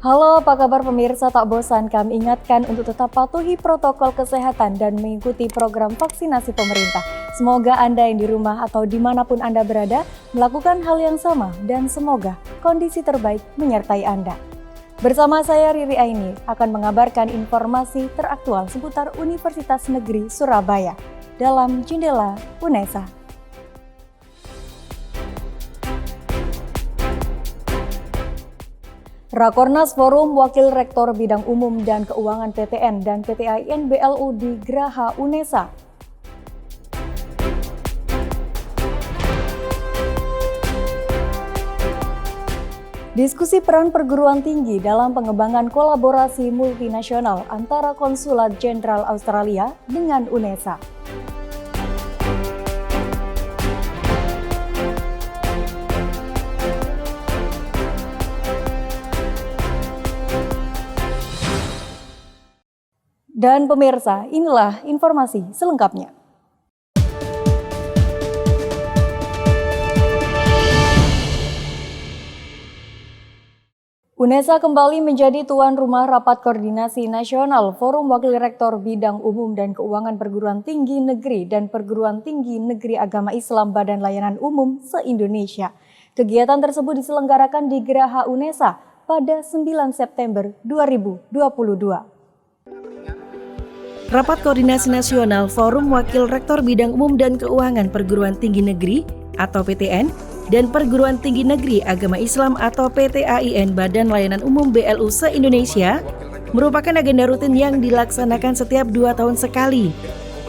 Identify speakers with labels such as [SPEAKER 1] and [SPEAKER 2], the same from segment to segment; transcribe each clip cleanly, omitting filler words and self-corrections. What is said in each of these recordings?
[SPEAKER 1] Halo, apa kabar pemirsa? Tak bosan kami ingatkan untuk tetap patuhi protokol kesehatan dan mengikuti program vaksinasi pemerintah. Semoga Anda yang di rumah atau dimanapun Anda berada melakukan hal yang sama dan semoga kondisi terbaik menyertai Anda. Bersama saya Riri Aini akan mengabarkan informasi teraktual seputar Universitas Negeri Surabaya dalam Jendela UNESA. Rakornas Forum Wakil Rektor Bidang Umum dan Keuangan PTN dan PTAIN BLU di Graha UNESA. Diskusi peran perguruan tinggi dalam pengembangan kolaborasi multinasional antara Konsulat Jenderal Australia dengan UNESA. Dan pemirsa, inilah informasi selengkapnya. UNESA kembali menjadi tuan rumah Rapat Koordinasi Nasional Forum Wakil Rektor Bidang Umum dan Keuangan Perguruan Tinggi Negeri dan Perguruan Tinggi Negeri Agama Islam Badan Layanan Umum se-Indonesia. Kegiatan tersebut diselenggarakan di Graha UNESA pada 9 September 2022.
[SPEAKER 2] Rapat Koordinasi Nasional Forum Wakil Rektor Bidang Umum dan Keuangan Perguruan Tinggi Negeri atau PTN dan Perguruan Tinggi Negeri Agama Islam atau PTAIN Badan Layanan Umum BLU se-Indonesia merupakan agenda rutin yang dilaksanakan setiap 2 tahun sekali.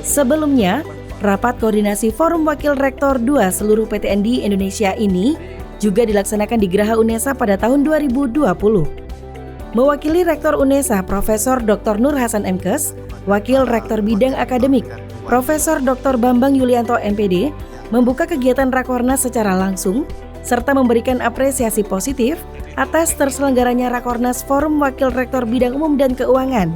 [SPEAKER 2] Sebelumnya, Rapat Koordinasi Forum Wakil Rektor 2 seluruh PTN di Indonesia ini juga dilaksanakan di Graha UNESA pada tahun 2020. Mewakili Rektor UNESA Profesor Dr. Nur Hasan MKes, Wakil Rektor Bidang Akademik Profesor Dr. Bambang Yulianto MPD membuka kegiatan Rakornas secara langsung serta memberikan apresiasi positif atas terselenggaranya Rakornas Forum Wakil Rektor Bidang Umum dan Keuangan.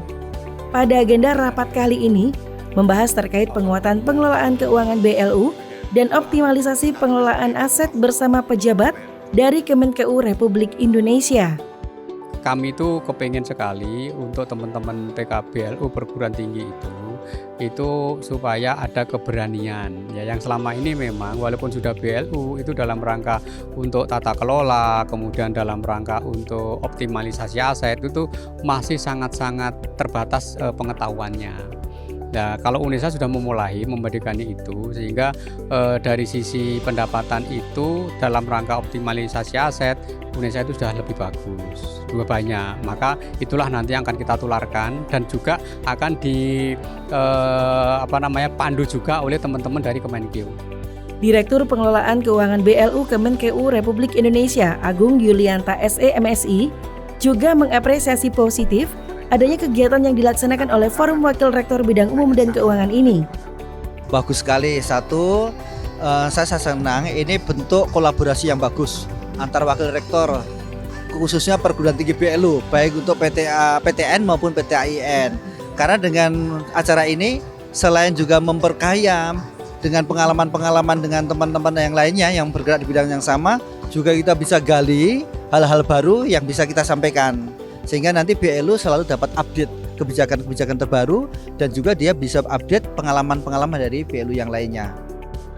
[SPEAKER 2] Pada agenda rapat kali ini membahas terkait penguatan pengelolaan keuangan BLU dan optimalisasi pengelolaan aset bersama pejabat dari Kemenkeu Republik Indonesia.
[SPEAKER 3] Kami itu kepengen sekali untuk teman-teman TKBLU perguruan tinggi itu supaya ada keberanian ya, yang selama ini memang walaupun sudah BLU itu dalam rangka untuk tata kelola, kemudian dalam rangka untuk optimalisasi aset itu masih sangat-sangat terbatas pengetahuannya. Nah, kalau UNESA sudah memulai memberikannya itu sehingga dari sisi pendapatan itu dalam rangka optimalisasi aset UNESA itu sudah lebih bagus, juga banyak. Maka itulah nanti yang akan kita tularkan dan juga akan pandu juga oleh teman-teman dari Kemenkeu.
[SPEAKER 2] Direktur Pengelolaan Keuangan BLU Kemenkeu Republik Indonesia Agung Yulianta SE MSI juga mengapresiasi positif adanya kegiatan yang dilaksanakan oleh Forum Wakil Rektor Bidang Umum dan Keuangan ini.
[SPEAKER 4] Bagus sekali. Satu, saya senang ini bentuk kolaborasi yang bagus antar Wakil Rektor, khususnya perguruan tinggi BLU, baik untuk PTN maupun PTAIN. Karena dengan acara ini, selain juga memperkaya dengan pengalaman-pengalaman dengan teman-teman yang lainnya yang bergerak di bidang yang sama, juga kita bisa gali hal-hal baru yang bisa kita sampaikan. Sehingga nanti BLU selalu dapat update kebijakan-kebijakan terbaru dan juga dia bisa update pengalaman-pengalaman dari BLU yang lainnya.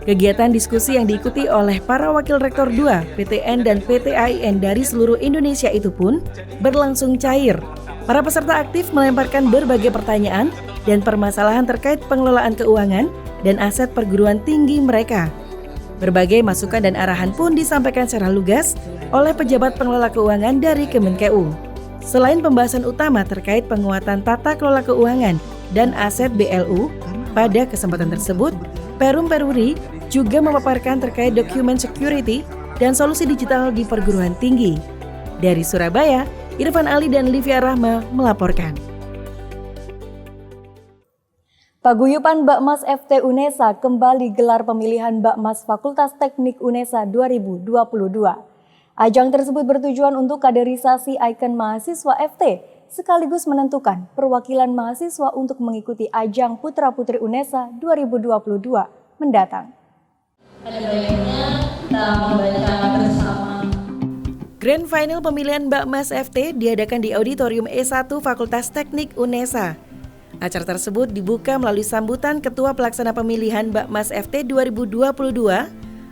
[SPEAKER 2] Kegiatan diskusi yang diikuti oleh para Wakil Rektor 2, PTN dan PTAIN dari seluruh Indonesia itu pun berlangsung cair. Para peserta aktif melemparkan berbagai pertanyaan dan permasalahan terkait pengelolaan keuangan dan aset perguruan tinggi mereka. Berbagai masukan dan arahan pun disampaikan secara lugas oleh pejabat pengelola keuangan dari Kemenkeu. Selain pembahasan utama terkait penguatan tata kelola keuangan dan aset BLU, pada kesempatan tersebut, Perum Peruri juga memaparkan terkait document security dan solusi digital di perguruan tinggi. Dari Surabaya, Irfan Ali dan Livia Rahma melaporkan.
[SPEAKER 1] Paguyuban Bakmas FT UNESA kembali gelar pemilihan Bakmas Fakultas Teknik UNESA 2022. Ajang tersebut bertujuan untuk kaderisasi ikon mahasiswa FT, sekaligus menentukan perwakilan mahasiswa untuk mengikuti ajang Putra-Putri UNESA 2022 mendatang.
[SPEAKER 5] Pada baiknya kita membaca bersama.
[SPEAKER 2] Grand Final pemilihan Mbak Mas FT diadakan di Auditorium E1 Fakultas Teknik UNESA. Acara tersebut dibuka melalui sambutan Ketua Pelaksana Pemilihan Mbak Mas FT 2022,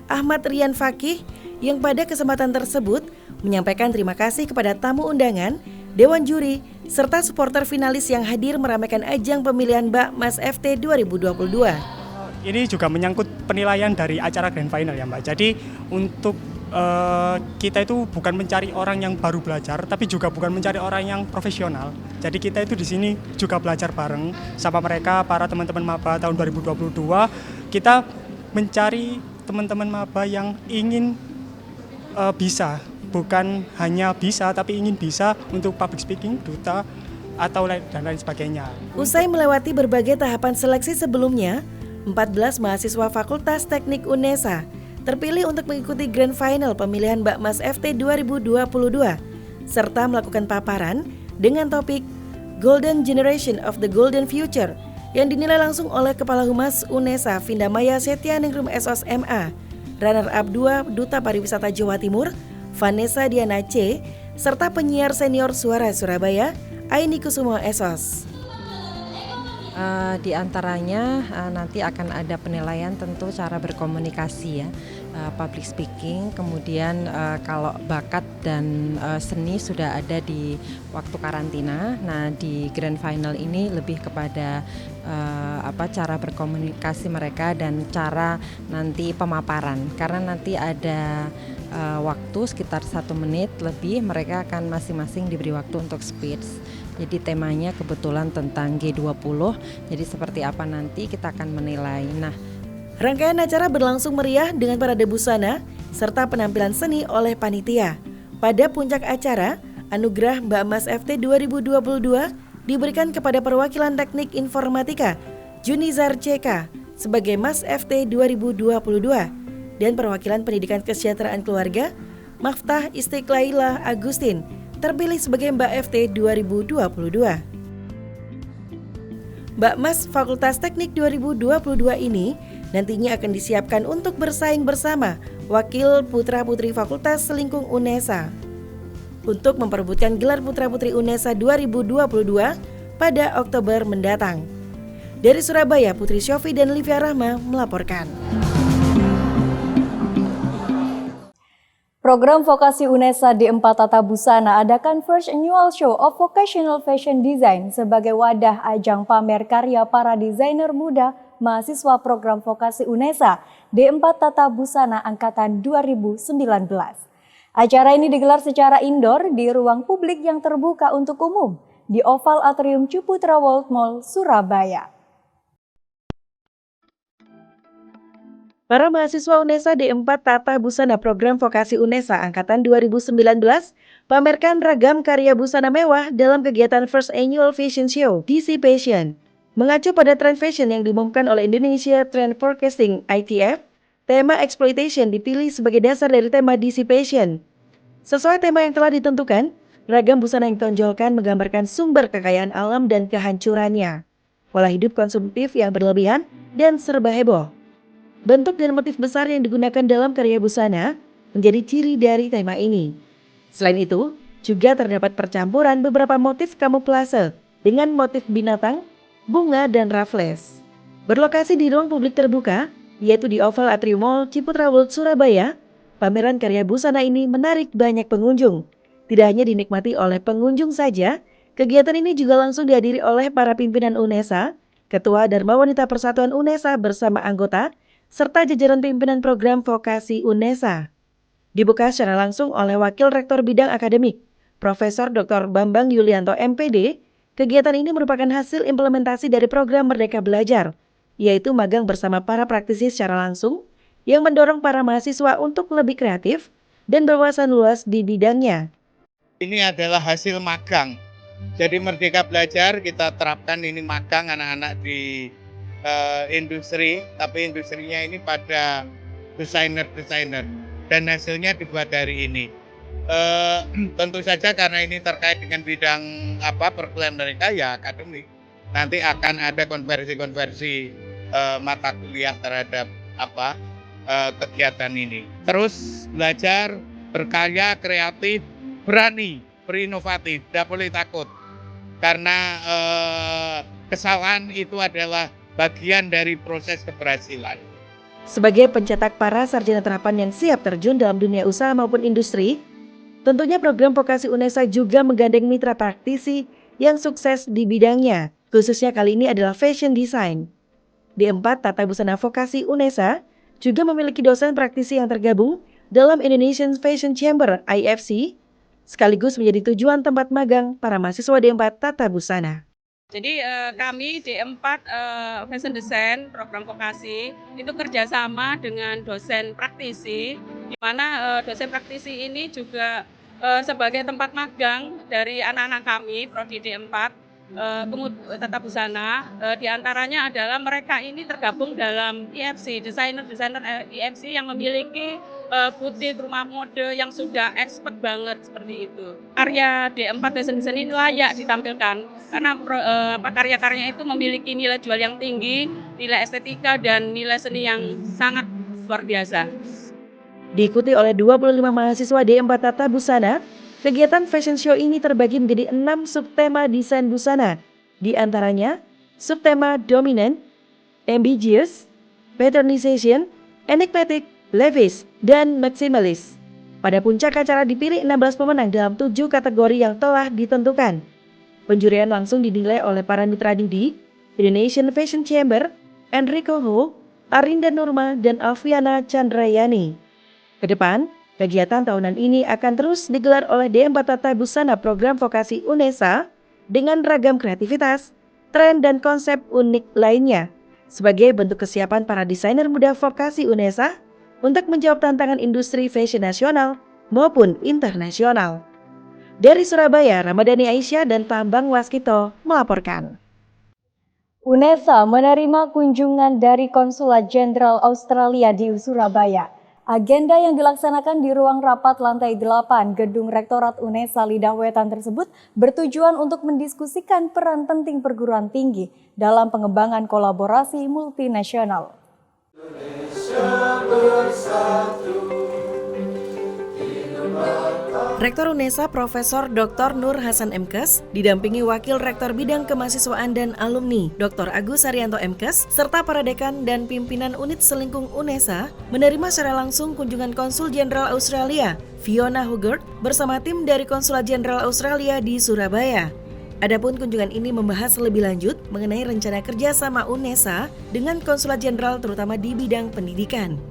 [SPEAKER 2] Ahmad Rian Fakih, yang pada kesempatan tersebut menyampaikan terima kasih kepada tamu undangan, Dewan Juri, serta supporter finalis yang hadir meramaikan ajang pemilihan Mbak Mas FT 2022.
[SPEAKER 5] Ini juga menyangkut penilaian dari acara Grand Final ya Mbak. Jadi untuk kita itu bukan mencari orang yang baru belajar, tapi juga bukan mencari orang yang profesional. Jadi kita itu di sini juga belajar bareng sama mereka, para teman-teman maba tahun 2022. Kita mencari teman-teman maba yang ingin bisa, bukan hanya bisa, tapi ingin bisa untuk public speaking, duta, atau dan lain sebagainya.
[SPEAKER 2] Usai melewati berbagai tahapan seleksi sebelumnya, 14 mahasiswa Fakultas Teknik UNESA terpilih untuk mengikuti Grand Final pemilihan Mbak Mas FT 2022 serta melakukan paparan dengan topik Golden Generation of the Golden Future yang dinilai langsung oleh Kepala Humas UNESA Vindamaya Setyaningrum SOS MA, runner-up 2 Duta Pariwisata Jawa Timur Vanessa Diana C, serta penyiar senior Suara Surabaya Aini Kusumo SOS.
[SPEAKER 6] Di antaranya nanti akan ada penilaian tentu cara berkomunikasi ya, public speaking, kemudian kalau bakat dan seni sudah ada di waktu karantina. Nah di Grand Final ini lebih kepada cara berkomunikasi mereka dan cara nanti pemaparan, karena nanti ada waktu sekitar 1 menit lebih, mereka akan masing-masing diberi waktu untuk speech. Jadi temanya kebetulan tentang G20, jadi seperti apa nanti kita akan menilai. Nah,
[SPEAKER 2] rangkaian acara berlangsung meriah dengan parade busana serta penampilan seni oleh panitia. Pada puncak acara, anugerah Mbak Mas FT 2022 diberikan kepada perwakilan teknik informatika Junizar CK sebagai Mas FT 2022 dan perwakilan pendidikan kesejahteraan keluarga Maftah Istiqlailah Agustin terpilih sebagai Mbak FT 2022. Mbak Mas Fakultas Teknik 2022 ini nantinya akan disiapkan untuk bersaing bersama wakil putra-putri Fakultas Selingkung UNESA untuk memperebutkan gelar Putra-Putri UNESA 2022 pada Oktober mendatang. Dari Surabaya, Putri Syofi dan Livia Rahma melaporkan.
[SPEAKER 1] Program Vokasi UNESA D4 Tata Busana adakan First Annual Show of Vocational Fashion Design sebagai wadah ajang pamer karya para desainer muda mahasiswa program Vokasi UNESA D4 Tata Busana Angkatan 2019. Acara ini digelar secara indoor di ruang publik yang terbuka untuk umum di Oval Atrium Ciputra World Mall, Surabaya.
[SPEAKER 2] Para mahasiswa UNESA D4 Tata Busana Program Vokasi UNESA Angkatan 2019 pamerkan ragam karya busana mewah dalam kegiatan First Annual Fashion Show Dissipation. Mengacu pada tren fashion yang diumumkan oleh Indonesia Trend Forecasting ITF, tema exploitation dipilih sebagai dasar dari tema Dissipation. Sesuai tema yang telah ditentukan, ragam busana yang ditonjolkan menggambarkan sumber kekayaan alam dan kehancurannya, pola hidup konsumtif yang berlebihan dan serba heboh. Bentuk dan motif besar yang digunakan dalam karya busana menjadi ciri dari tema ini. Selain itu, juga terdapat percampuran beberapa motif kamuflase dengan motif binatang, bunga, dan raffles. Berlokasi di ruang publik terbuka, yaitu di Oval Atrium Mall Ciputra World Surabaya, pameran karya busana ini menarik banyak pengunjung. Tidak hanya dinikmati oleh pengunjung saja, kegiatan ini juga langsung dihadiri oleh para pimpinan UNESA, Ketua Dharma Wanita Persatuan UNESA bersama anggota, serta jajaran pimpinan program Vokasi UNESA. Dibuka secara langsung oleh Wakil Rektor Bidang Akademik, Profesor Dr. Bambang Yulianto MPD, kegiatan ini merupakan hasil implementasi dari program Merdeka Belajar, yaitu magang bersama para praktisi secara langsung yang mendorong para mahasiswa untuk lebih kreatif dan berwawasan luas di bidangnya.
[SPEAKER 7] Ini adalah hasil magang. Jadi Merdeka Belajar kita terapkan ini magang anak-anak di industri, tapi industrinya ini pada desainer-desainer dan hasilnya dibuat dari ini. Tentu saja karena ini terkait dengan bidang perkuliahan mereka ya akademik. Nanti akan ada konversi-konversi mata kuliah terhadap kegiatan ini. Terus belajar berkarya, kreatif, berani, berinovatif, tidak boleh takut. Karena kesalahan itu adalah bagian dari proses keberhasilan.
[SPEAKER 2] Sebagai pencetak para sarjana terapan yang siap terjun dalam dunia usaha maupun industri, tentunya program vokasi UNESA juga menggandeng mitra praktisi yang sukses di bidangnya. Khususnya kali ini adalah fashion design. D4 Tata Busana Vokasi UNESA juga memiliki dosen praktisi yang tergabung dalam Indonesian Fashion Chamber IFC, sekaligus menjadi tujuan tempat magang para mahasiswa D4 Tata Busana.
[SPEAKER 8] Jadi kami D4 Fashion Design program vokasi itu kerjasama dengan dosen praktisi, di mana dosen praktisi ini juga sebagai tempat magang dari anak-anak kami prodi D4 Tata Busana. Di antaranya adalah mereka ini tergabung dalam IFC, desainer IFC yang memiliki butik rumah mode yang sudah expert banget seperti itu. Karya D4 Fashion Design ini layak ditampilkan karena karya-karyanya itu memiliki nilai jual yang tinggi, nilai estetika dan nilai seni yang sangat luar biasa.
[SPEAKER 2] Diikuti oleh 25 mahasiswa D4 Tata Busana, kegiatan fashion show ini terbagi menjadi 6 subtema desain busana. Di antaranya, subtema dominant, ambiguous, patronization, enigmatic, lavish, dan maximalist. Pada puncak acara dipilih 16 pemenang dalam 7 kategori yang telah ditentukan. Penjurian langsung dinilai oleh para mitra Didi, Indonesian Fashion Chamber, Enrico Ho, Arinda Nurma, dan Alfiana Chandrayani. Kedepan, kegiatan tahunan ini akan terus digelar oleh D4 Tata Busana program vokasi UNESA dengan ragam kreativitas, tren, dan konsep unik lainnya sebagai bentuk kesiapan para desainer muda vokasi UNESA untuk menjawab tantangan industri fashion nasional maupun internasional. Dari Surabaya, Ramadhani Aisyah dan Tambang Waskito melaporkan.
[SPEAKER 1] UNESA menerima kunjungan dari Konsulat Jenderal Australia di Surabaya. Agenda yang dilaksanakan di ruang rapat lantai 8 Gedung Rektorat UNESA Lidah Wetan tersebut bertujuan untuk mendiskusikan peran penting perguruan tinggi dalam pengembangan kolaborasi multinasional.
[SPEAKER 2] Rektor UNESA Profesor Dr. Nur Hasan MKes didampingi Wakil Rektor Bidang Kemahasiswaan dan Alumni Dr. Agus Haryanto MKes serta para dekan dan pimpinan unit selingkung UNESA menerima secara langsung kunjungan Konsul Jenderal Australia Fiona Hogarth bersama tim dari Konsulat Jenderal Australia di Surabaya. Adapun kunjungan ini membahas lebih lanjut mengenai rencana kerjasama UNESA dengan Konsulat Jenderal terutama di bidang pendidikan.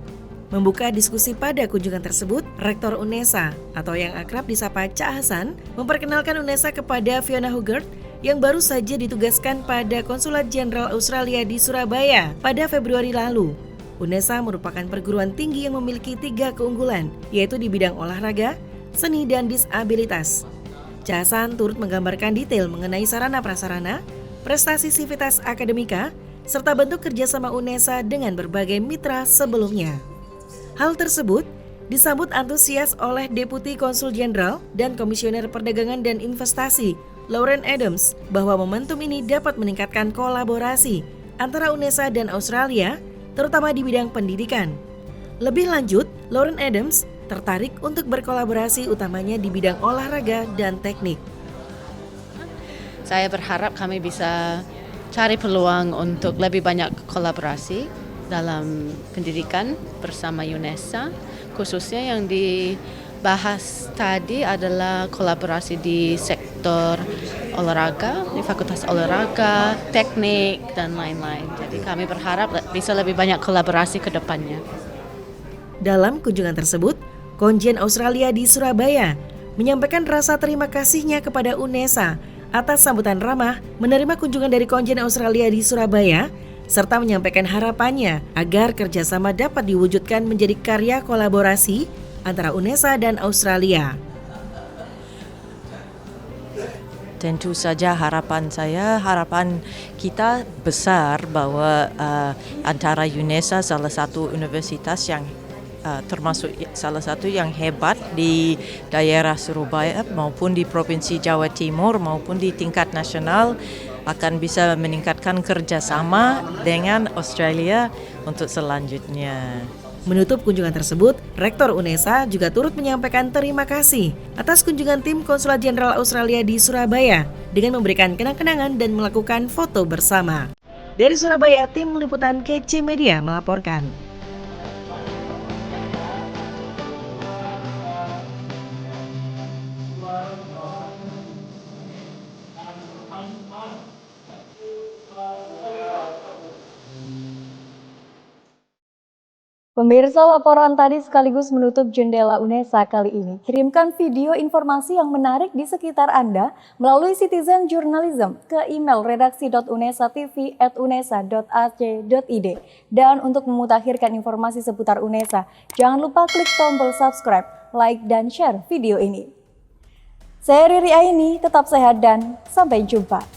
[SPEAKER 2] Membuka diskusi pada kunjungan tersebut, Rektor UNESA atau yang akrab disapa Cak Hasan memperkenalkan UNESA kepada Fiona Hogarth yang baru saja ditugaskan pada Konsulat Jenderal Australia di Surabaya pada Februari lalu. UNESA merupakan perguruan tinggi yang memiliki 3 keunggulan, yaitu di bidang olahraga, seni, dan disabilitas. Cak Hasan turut menggambarkan detail mengenai sarana-prasarana, prestasi sivitas akademika, serta bentuk kerjasama UNESA dengan berbagai mitra sebelumnya. Hal tersebut disambut antusias oleh Deputi Konsul Jenderal dan Komisioner Perdagangan dan Investasi Lauren Adams bahwa momentum ini dapat meningkatkan kolaborasi antara UNESA dan Australia, terutama di bidang pendidikan. Lebih lanjut, Lauren Adams tertarik untuk berkolaborasi utamanya di bidang olahraga dan teknik.
[SPEAKER 9] Saya berharap kami bisa cari peluang untuk lebih banyak kolaborasi dalam pendidikan bersama UNESA, khususnya yang dibahas tadi adalah kolaborasi di sektor olahraga, di fakultas olahraga, teknik, dan lain-lain. Jadi kami berharap bisa lebih banyak kolaborasi ke depannya.
[SPEAKER 2] Dalam kunjungan tersebut, Konjen Australia di Surabaya menyampaikan rasa terima kasihnya kepada UNESA atas sambutan ramah menerima kunjungan dari Konjen Australia di Surabaya, serta menyampaikan harapannya agar kerjasama dapat diwujudkan menjadi karya kolaborasi antara UNESA dan Australia.
[SPEAKER 10] Tentu saja harapan kita besar bahwa antara UNESA salah satu universitas yang termasuk salah satu yang hebat di daerah Surabaya maupun di Provinsi Jawa Timur maupun di tingkat nasional akan bisa meningkatkan kerjasama dengan Australia untuk selanjutnya.
[SPEAKER 2] Menutup kunjungan tersebut, Rektor UNESA juga turut menyampaikan terima kasih atas kunjungan tim Konsulat Jenderal Australia di Surabaya dengan memberikan kenang-kenangan dan melakukan foto bersama. Dari Surabaya, tim liputan KC Media melaporkan.
[SPEAKER 1] Pemirsa, laporan tadi sekaligus menutup jendela UNESA kali ini. Kirimkan video informasi yang menarik di sekitar Anda melalui Citizen Journalism ke email redaksi.unesatv@unesa.ac.id. Dan untuk memutakhirkan informasi seputar UNESA, jangan lupa klik tombol subscribe, like, dan share video ini. Saya Riri Aini, tetap sehat dan sampai jumpa.